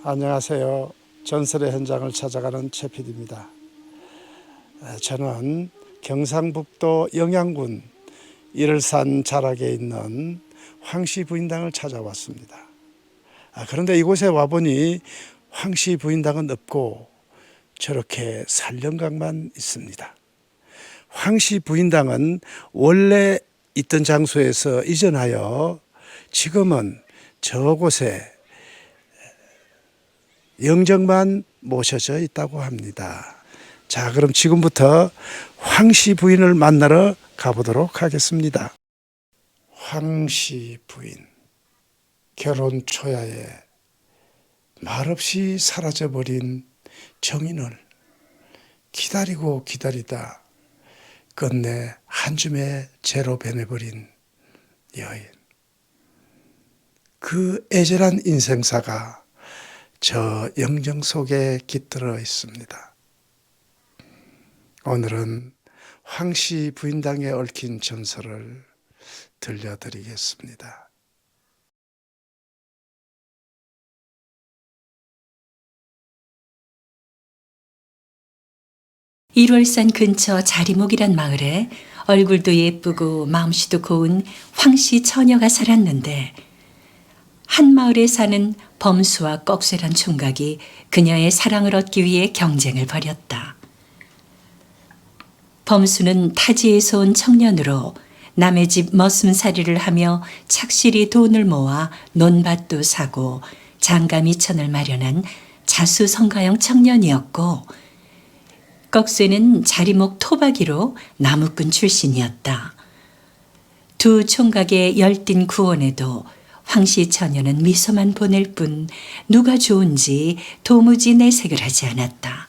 안녕하세요. 전설의 현장을 찾아가는 최 PD입니다. 저는 경상북도 영양군 일산 자락에 있는 황씨 부인당을 찾아왔습니다. 그런데 이곳에 와보니 황씨 부인당은 없고 저렇게 산령각만 있습니다. 황씨 부인당은 원래 있던 장소에서 이전하여 지금은 저곳에 영정만 모셔져 있다고 합니다. 자, 그럼 지금부터 황씨 부인을 만나러 가보도록 하겠습니다. 황씨 부인, 결혼 초야에 말없이 사라져버린 정인을 기다리고 기다리다 끝내 한 줌의 재로 변해버린 여인. 그 애절한 인생사가 저 영정 속에 깃들어 있습니다. 오늘은 황씨 부인당에 얽힌 전설을 들려드리겠습니다. 일월산 근처 자리목이란 마을에 얼굴도 예쁘고 마음씨도 고운 황씨 처녀가 살았는데, 한 마을에 사는 범수와 꺽쇠란 총각이 그녀의 사랑을 얻기 위해 경쟁을 벌였다. 범수는 타지에서 온 청년으로 남의 집 머슴살이를 하며 착실히 돈을 모아 논밭도 사고 장가미천을 마련한 자수성가형 청년이었고, 꺽쇠는 자리목 토박이로 나무꾼 출신이었다. 두 총각의 열띤 구원에도 황씨 처녀는 미소만 보낼 뿐 누가 좋은지 도무지 내색을 하지 않았다.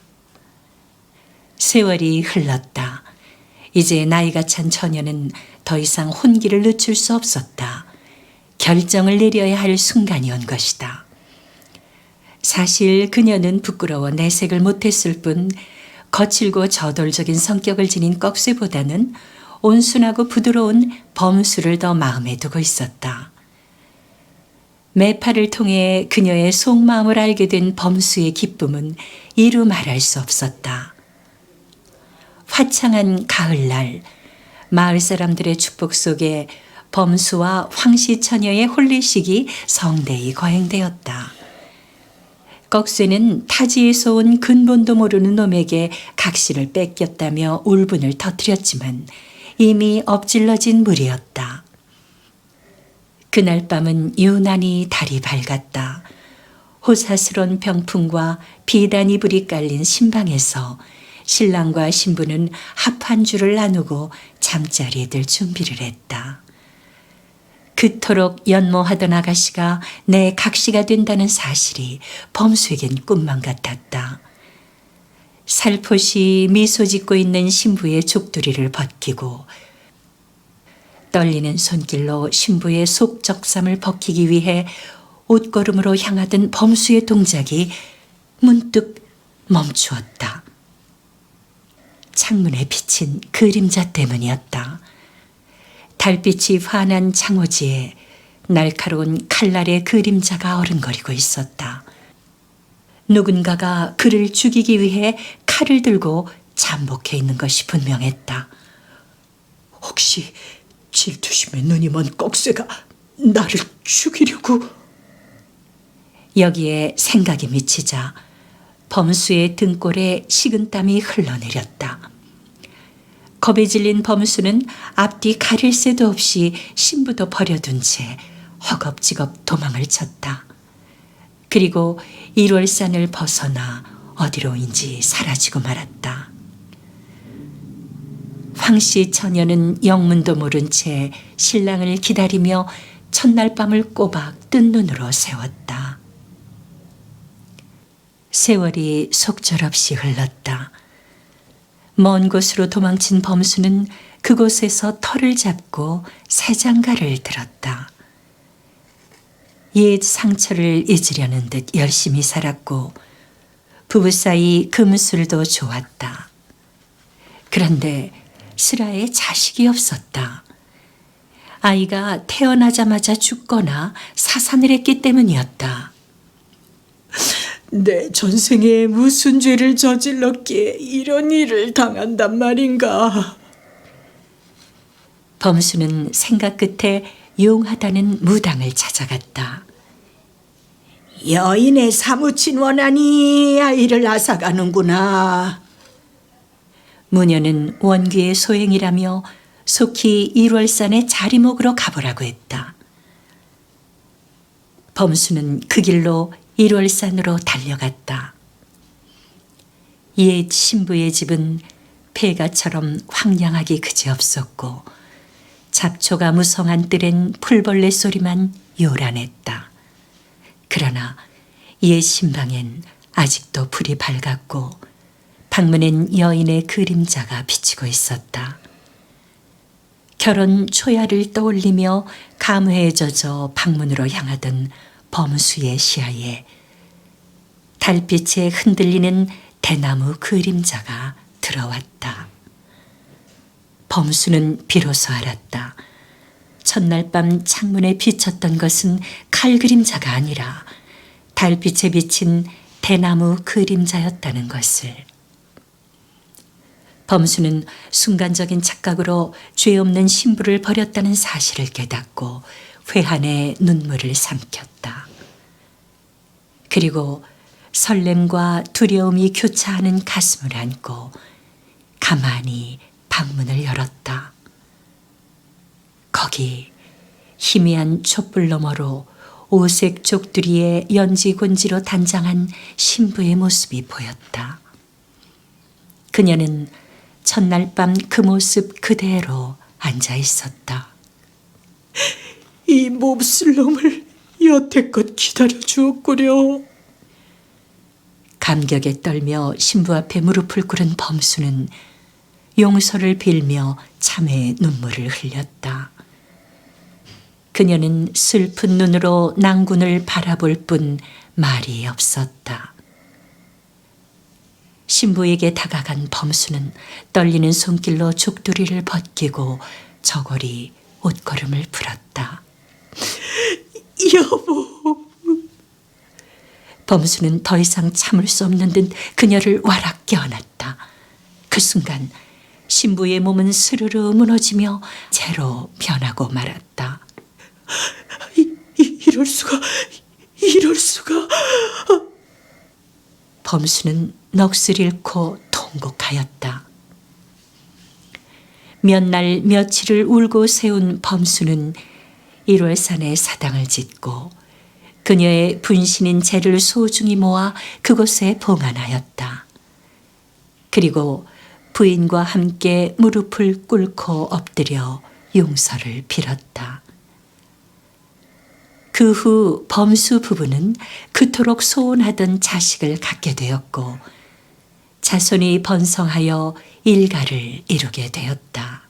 세월이 흘렀다. 이제 나이가 찬 처녀는 더 이상 혼기를 늦출 수 없었다. 결정을 내려야 할 순간이 온 것이다. 사실 그녀는 부끄러워 내색을 못했을 뿐 거칠고 저돌적인 성격을 지닌 꺽쇠보다는 온순하고 부드러운 범수를 더 마음에 두고 있었다. 매파를 통해 그녀의 속마음을 알게 된 범수의 기쁨은 이루 말할 수 없었다. 화창한 가을날, 마을 사람들의 축복 속에 범수와 황씨 처녀의 혼례식이 성대히 거행되었다. 꺽쇠는 타지에서 온 근본도 모르는 놈에게 각시를 뺏겼다며 울분을 터뜨렸지만 이미 엎질러진 물이었다. 그날 밤은 유난히 달이 밝았다. 호사스러운 병풍과 비단 이불이 깔린 신방에서 신랑과 신부는 합 한 줄을 나누고 잠자리에 들 준비를 했다. 그토록 연모하던 아가씨가 내 각시가 된다는 사실이 범수에겐 꿈만 같았다. 살포시 미소 짓고 있는 신부의 족두리를 벗기고 떨리는 손길로 신부의 속적삼을 벗기기 위해 옷걸음으로 향하던 범수의 동작이 문득 멈추었다. 창문에 비친 그림자 때문이었다. 달빛이 환한 장호지에 날카로운 칼날의 그림자가 어른거리고 있었다. 누군가가 그를 죽이기 위해 칼을 들고 잠복해 있는 것이 분명했다. 혹시 질투심에 눈이 먼 꺽쇠가 나를 죽이려고? 여기에 생각이 미치자 범수의 등골에 식은땀이 흘러내렸다. 겁에 질린 범수는 앞뒤 가릴 새도 없이 신부도 버려둔 채 허겁지겁 도망을 쳤다. 그리고 일월산을 벗어나 어디로인지 사라지고 말았다. 황씨 처녀는 영문도 모른 채 신랑을 기다리며 첫날 밤을 꼬박 뜬 눈으로 세웠다. 세월이 속절없이 흘렀다. 먼 곳으로 도망친 범수는 그곳에서 털을 잡고 새 장가를 들었다. 옛 상처를 잊으려는 듯 열심히 살았고 부부 사이 금술도 좋았다. 그런데 슬아에 자식이 없었다. 아이가 태어나자마자 죽거나 사산을 했기 때문이었다. 내 전생에 무슨 죄를 저질렀기에 이런 일을 당한단 말인가. 범수는 생각 끝에 용하다는 무당을 찾아갔다. 여인의 사무친 원한이 아이를 앗아가는구나. 무녀는 원귀의 소행이라며 속히 일월산에 자리목으로 가보라고 했다. 범수는 그 길로 일월산으로 달려갔다. 옛 신부의 집은 폐가처럼 황량하기 그지없었고 잡초가 무성한 뜰엔 풀벌레 소리만 요란했다. 그러나 옛 신방엔 아직도 불이 밝았고 방문엔 여인의 그림자가 비치고 있었다. 결혼 초야를 떠올리며 감회에 젖어 방문으로 향하던 범수의 시야에 달빛에 흔들리는 대나무 그림자가 들어왔다. 범수는 비로소 알았다. 첫날 밤 창문에 비쳤던 것은 칼 그림자가 아니라 달빛에 비친 대나무 그림자였다는 것을. 범수는 순간적인 착각으로 죄 없는 신부를 버렸다는 사실을 깨닫고 회한의 눈물을 삼켰다. 그리고 설렘과 두려움이 교차하는 가슴을 안고 가만히 방문을 열었다. 거기 희미한 촛불 너머로 오색 족두리에 연지곤지로 단장한 신부의 모습이 보였다. 그녀는 첫날 밤 그 모습 그대로 앉아 있었다. 이 몹쓸 놈을 여태껏 기다려 주었구려. 감격에 떨며 신부 앞에 무릎을 꿇은 범수는 용서를 빌며 참회의 눈물을 흘렸다. 그녀는 슬픈 눈으로 낭군을 바라볼 뿐 말이 없었다. 신부에게 다가간 범수는 떨리는 손길로 족두리를 벗기고 저고리 옷걸음을 풀었다. 여보. 범수는 더 이상 참을 수 없는 듯 그녀를 와락 껴안았다. 그 순간 신부의 몸은 스르르 무너지며 재로 변하고 말았다. 이럴 수가. 범수는 넋을 잃고 통곡하였다. 몇 날 며칠을 울고 세운 범수는 일월산에 사당을 짓고 그녀의 분신인 재를 소중히 모아 그곳에 봉안하였다. 그리고 부인과 함께 무릎을 꿇고 엎드려 용서를 빌었다. 그 후 범수 부부는 그토록 소원하던 자식을 갖게 되었고 자손이 번성하여 일가를 이루게 되었다.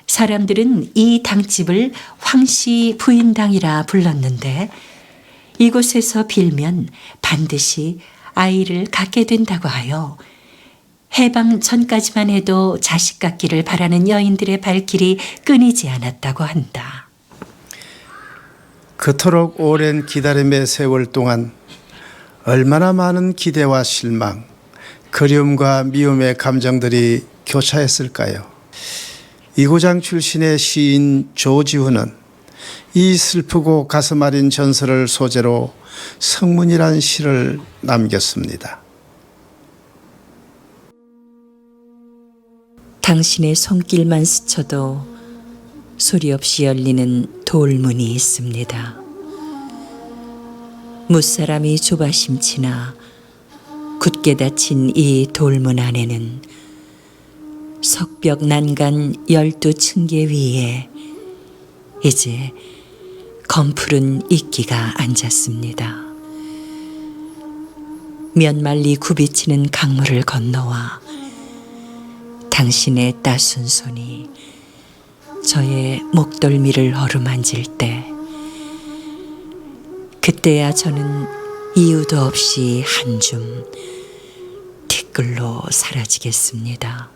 사람들은 이 당집을 황씨 부인당이라 불렀는데 이곳에서 빌면 반드시 아이를 갖게 된다고 하여 해방 전까지만 해도 자식 갖기를 바라는 여인들의 발길이 끊이지 않았다고 한다. 그토록 오랜 기다림의 세월 동안 얼마나 많은 기대와 실망, 그리움과 미움의 감정들이 교차했을까요? 이고장 출신의 시인 조지훈은 이 슬프고 가슴 아린 전설을 소재로 성문이란 시를 남겼습니다. 당신의 손길만 스쳐도 소리 없이 열리는 돌문이 있습니다. 무사람이 조바심치나 굳게 닫힌 이 돌문 안에는 석벽 난간 12층계 위에 이제 검푸른 이끼가 앉았습니다. 몇 말리 굽이치는 강물을 건너와 당신의 따순 손이 저의 목덜미를 어루만질 때 그때야 저는 이유도 없이 한줌 티끌로 사라지겠습니다.